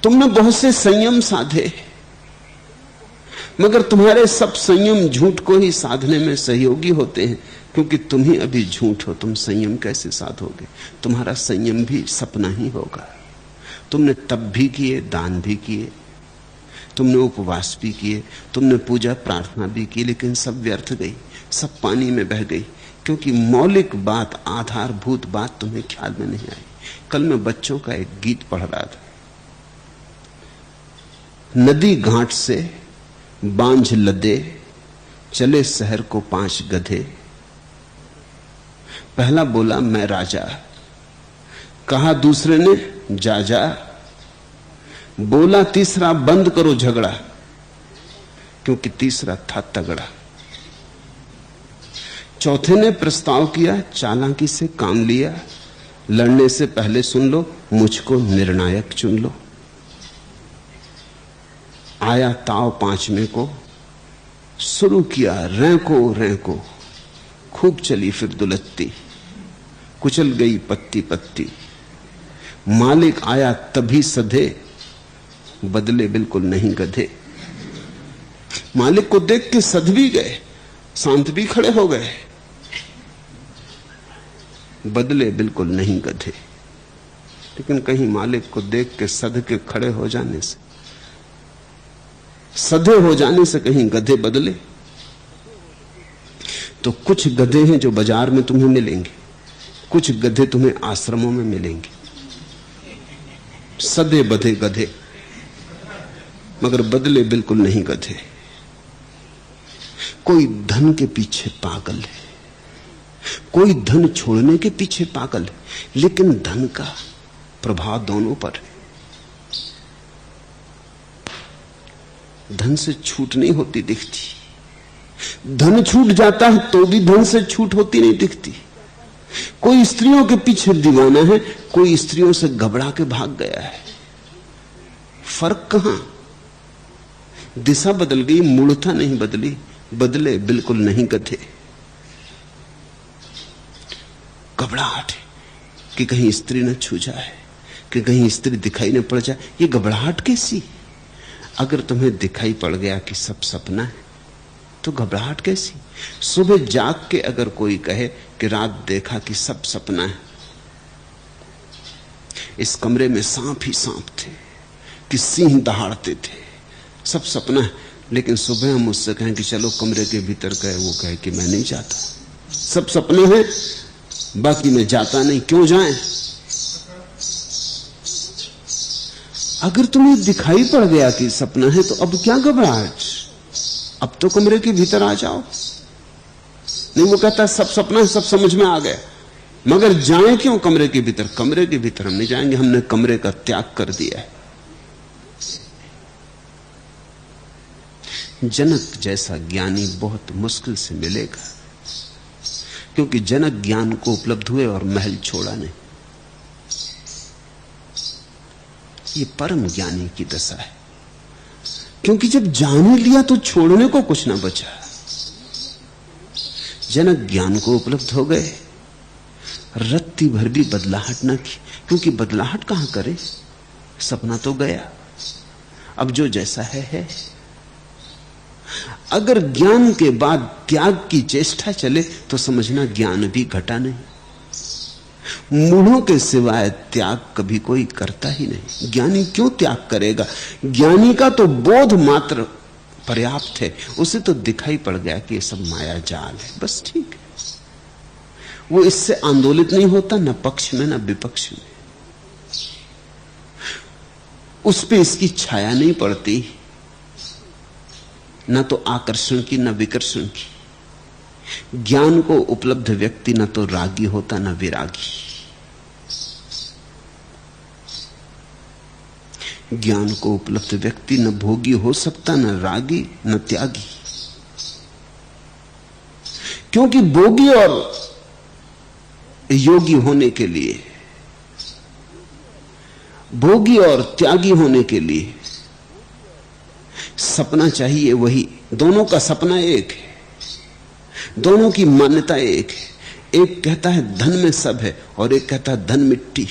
तुमने बहुत से संयम साधे, मगर तुम्हारे सब संयम झूठ को ही साधने में सहयोगी होते हैं, क्योंकि तुम ही अभी झूठ हो। तुम संयम कैसे साधोगे? तुम्हारा संयम भी सपना ही होगा। तुमने तप भी किए, दान भी किए, तुमने उपवास भी किए, तुमने पूजा प्रार्थना भी की, लेकिन सब व्यर्थ गई, सब पानी में बह गई, क्योंकि मौलिक बात, आधारभूत बात तुम्हें ख्याल में नहीं आई। कल मैं बच्चों का एक गीत पढ़ रहा था। नदी घाट से बांझ लदे, चले शहर को 5 गधे। पहला बोला मैं राजा, कहा दूसरे ने जा जा, बोला तीसरा बंद करो झगड़ा, क्योंकि तीसरा था तगड़ा। चौथे ने प्रस्ताव किया, चालाकी से काम लिया, लड़ने से पहले सुन लो, मुझको निर्णायक चुन लो। आया ताव 5वें को, शुरू किया रैंको रैंको, खूब चली फिर दुलत्ती, कुचल गई पत्ती पत्ती। मालिक आया तभी सधे, बदले बिल्कुल नहीं गधे। मालिक को देख के सध भी गए, शांत भी खड़े हो गए, बदले बिल्कुल नहीं गधे। लेकिन कहीं मालिक को देख के सध के खड़े हो जाने से, सधे हो जाने से कहीं गधे बदले। तो कुछ गधे हैं जो बाजार में तुम्हें मिलेंगे, कुछ गधे तुम्हें आश्रमों में मिलेंगे, सधे बधे गधे, मगर बदले बिल्कुल नहीं गधे। कोई धन के पीछे पागल है, कोई धन छोड़ने के पीछे पागल है, लेकिन धन का प्रभाव दोनों पर है। धन से छूट नहीं होती दिखती, धन छूट जाता है तो भी धन से छूट होती नहीं दिखती। कोई स्त्रियों के पीछे दीवाना है, कोई स्त्रियों से घबरा के भाग गया है। फर्क कहां? दिशा बदल गई, मूर्खता नहीं बदली, बदले बिल्कुल नहीं गधे। घबराहट है कि कहीं स्त्री न छू जाए, कि कहीं स्त्री दिखाई न पड़ जाए। ये घबराहट कैसी? अगर तुम्हें दिखाई पड़ गया कि सब सपना है तो घबराहट कैसी? सुबह जाग के अगर कोई कहे कि रात देखा कि सब सपना है, इस कमरे में सांप ही सांप थे, कि सिंह दहाड़ते थे, सब सपना है, लेकिन सुबह हम उससे कहें कि चलो कमरे के भीतर गए, वो कहे कि मैं नहीं जाता, सब सपने हैं, बाकी मैं जाता नहीं, क्यों जाएं? अगर तुम्हें दिखाई पड़ गया कि सपना है तो अब क्या घबराहट? अब तो कमरे के भीतर आ जाओ। नहीं, वो कहता है सब सपना है, सब समझ में आ गया, मगर जाएं क्यों कमरे के भीतर? कमरे के भीतर हम नहीं जाएंगे, हमने कमरे का त्याग कर दिया है। जनक जैसा ज्ञानी बहुत मुश्किल से मिलेगा, क्योंकि जनक ज्ञान को उपलब्ध हुए और महल छोड़ा नहीं। ये परम ज्ञानी की दशा है, क्योंकि जब जाने लिया तो छोड़ने को कुछ ना बचा। जनक ज्ञान को उपलब्ध हो गए, रत्ती भर भी बदलाहट ना की, क्योंकि बदलाहट कहां करे? सपना तो गया, अब जो जैसा है। अगर ज्ञान के बाद त्याग की चेष्टा चले तो समझना ज्ञान भी घटा नहीं। मूढ़ों के सिवाय त्याग कभी कोई करता ही नहीं। ज्ञानी क्यों त्याग करेगा? ज्ञानी का तो बोध मात्र पर्याप्त है, उसे तो दिखाई पड़ गया कि ये सब माया जाल है, बस ठीक है। वो इससे आंदोलित नहीं होता, न पक्ष में न विपक्ष में, उस पे इसकी छाया नहीं पड़ती, न तो आकर्षण की न विकर्षण की। ज्ञान को उपलब्ध व्यक्ति न तो रागी होता न विरागी। ज्ञान को उपलब्ध व्यक्ति न भोगी हो सकता, न रागी न त्यागी, क्योंकि भोगी और योगी होने के लिए, भोगी और त्यागी होने के लिए सपना चाहिए वही। दोनों का सपना एक है, दोनों की मान्यता एक है। एक कहता है धन में सब है और एक कहता है धन मिट्टी।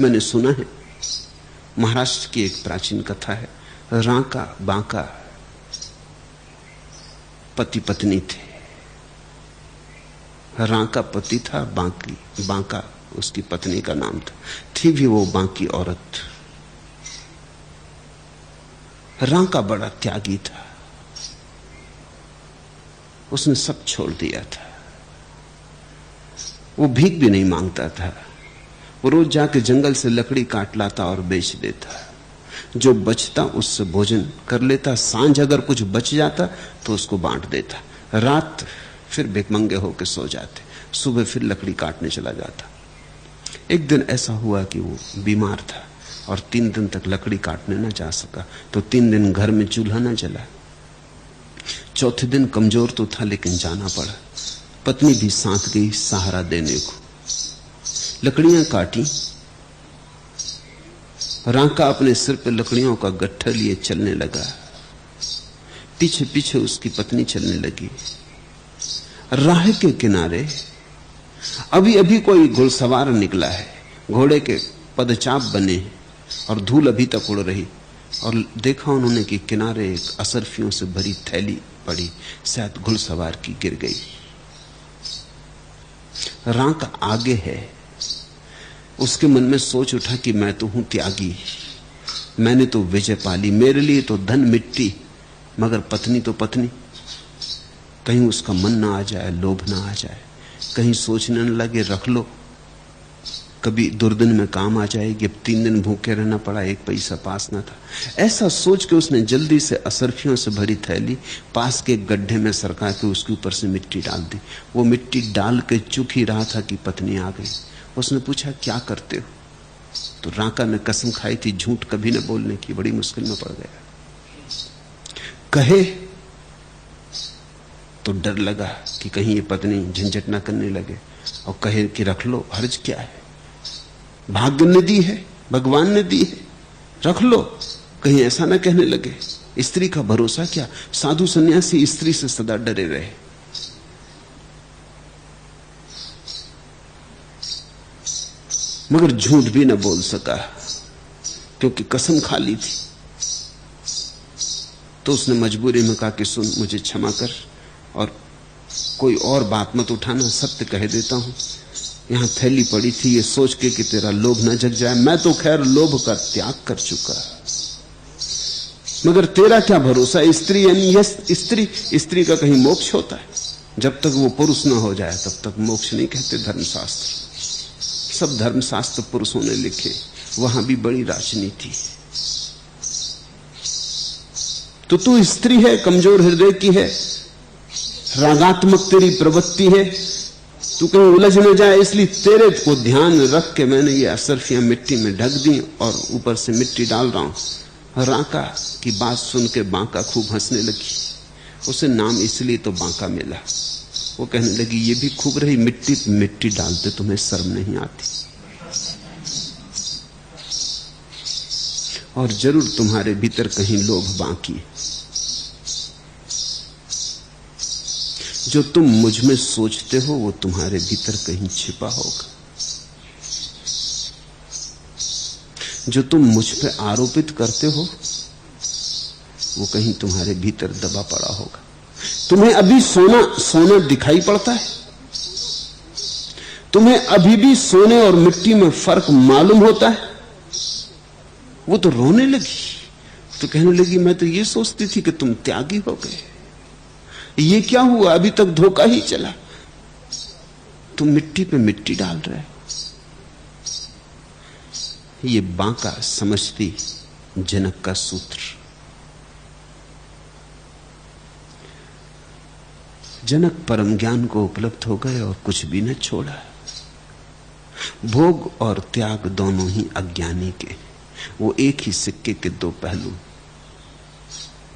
मैंने सुना है, महाराष्ट्र की एक प्राचीन कथा है। रांका बांका पति पत्नी थे। रांका पति था, बांका उसकी पत्नी का नाम था। थी भी वो बांकी औरत। रांका बड़ा त्यागी था, उसने सब छोड़ दिया था। वो भीख भी नहीं मांगता था, वो रोज जाके जंगल से लकड़ी काट लाता और बेच देता। जो बचता उससे भोजन कर लेता, सांझ अगर कुछ बच जाता तो उसको बांट देता। रात फिर भिखमंगे होकर सो जाते, सुबह फिर लकड़ी काटने चला जाता। एक दिन ऐसा हुआ कि वो बीमार था और 3 दिन तक लकड़ी काटने न जा सका, तो 3 दिन घर में चूल्हा न जला। चौथे दिन कमजोर तो था लेकिन जाना पड़ा। पत्नी भी साथ गई सहारा देने को। लकड़ियां काटी। रांका अपने सिर पे लकड़ियों का गट्ठर लिए चलने लगा। पीछे पीछे उसकी पत्नी चलने लगी। राह के किनारे अभी अभी कोई घुड़सवार निकला है, घोड़े के पदचाप बने और धूल अभी तक उड़ रही। और देखा उन्होंने कि किनारे एक असरफियों से भरी थैली पड़ी, शायद घुड़सवार की गिर गई। रांका आगे है। उसके मन में सोच उठा कि मैं तो हूं त्यागी, मैंने तो विजय पाली, मेरे लिए तो धन मिट्टी, मगर पत्नी तो पत्नी। कहीं उसका मन ना आ जाए, लोभ ना आ जाए, कहीं सोचने न लगे रख लो, कभी दुर्दिन में काम आ जाएगी। अब 3 दिन भूखे रहना पड़ा, 1 पैसा पास ना था। ऐसा सोच के उसने जल्दी से असरफियों से भरी थैली पास के गड्ढे में सरका के उसके ऊपर से मिट्टी डाल दी। वो मिट्टी डाल के चुक ही रहा था कि पत्नी आ गई। उसने पूछा क्या करते हो? तो रांका ने कसम खाई थी झूठ कभी न बोलने की, बड़ी मुश्किल में पड़ गया। कहे तो डर लगा कि कहीं ये पत्नी झंझट ना करने लगे, और कहे कि रख लो, हर्ज क्या है, भाग्य ने दी है, भगवान ने दी है, रख लो, कहीं ऐसा ना कहने लगे। स्त्री का भरोसा क्या? साधु सन्यासी स्त्री से सदा डरे रहे। मगर झूठ भी न बोल सका क्योंकि कसम खा ली थी। तो उसने मजबूरी में कहा कि सुन, मुझे क्षमा कर और कोई और बात मत उठाना, सत्य कह देता हूं। यहां थैली पड़ी थी ये सोच के कि तेरा लोभ न जग जाए। मैं तो खैर लोभ का त्याग कर चुका, मगर तेरा क्या भरोसा? स्त्री यानी स्त्री का कहीं मोक्ष होता है? जब तक वो पुरुष ना हो जाए तब तक मोक्ष नहीं कहते धर्मशास्त्र। सब धर्मशास्त्र पुरुषों ने लिखे, वहां भी बड़ी राजनीति। तो तू स्त्री है, कमजोर हृदय की है, रागात्मक तेरी प्रवृत्ति है, तू कहीं उलझ न जाए, इसलिए तेरे को ध्यान रख के मैंने ये असरफियां मिट्टी में ढक दी और ऊपर से मिट्टी डाल रहा हूं। रांका की बात सुन के बांका खूब हंसने लगी। उसे नाम इसलिए तो बांका मिला। वो कहने लगी ये भी खूब रही, मिट्टी पे मिट्टी डालते तुम्हें शर्म नहीं आती? और जरूर तुम्हारे भीतर कहीं लोभ बाकी है। जो तुम मुझ में सोचते हो वो तुम्हारे भीतर कहीं छिपा होगा। जो तुम मुझ पे आरोपित करते हो वो कहीं तुम्हारे भीतर दबा पड़ा होगा। तुम्हें अभी सोना दिखाई पड़ता है? तुम्हें अभी भी सोने और मिट्टी में फर्क मालूम होता है? वो तो रोने लगी, तो कहने लगी मैं तो ये सोचती थी कि तुम त्यागी हो गए, ये क्या हुआ? अभी तक धोखा ही चला, तुम मिट्टी पे मिट्टी डाल रहे हो। ये बांका समझती जनक का सूत्र। जनक परम ज्ञान को उपलब्ध हो गए और कुछ भी न छोड़ा। भोग और त्याग दोनों ही अज्ञानी के, वो एक ही सिक्के के 2 पहलू।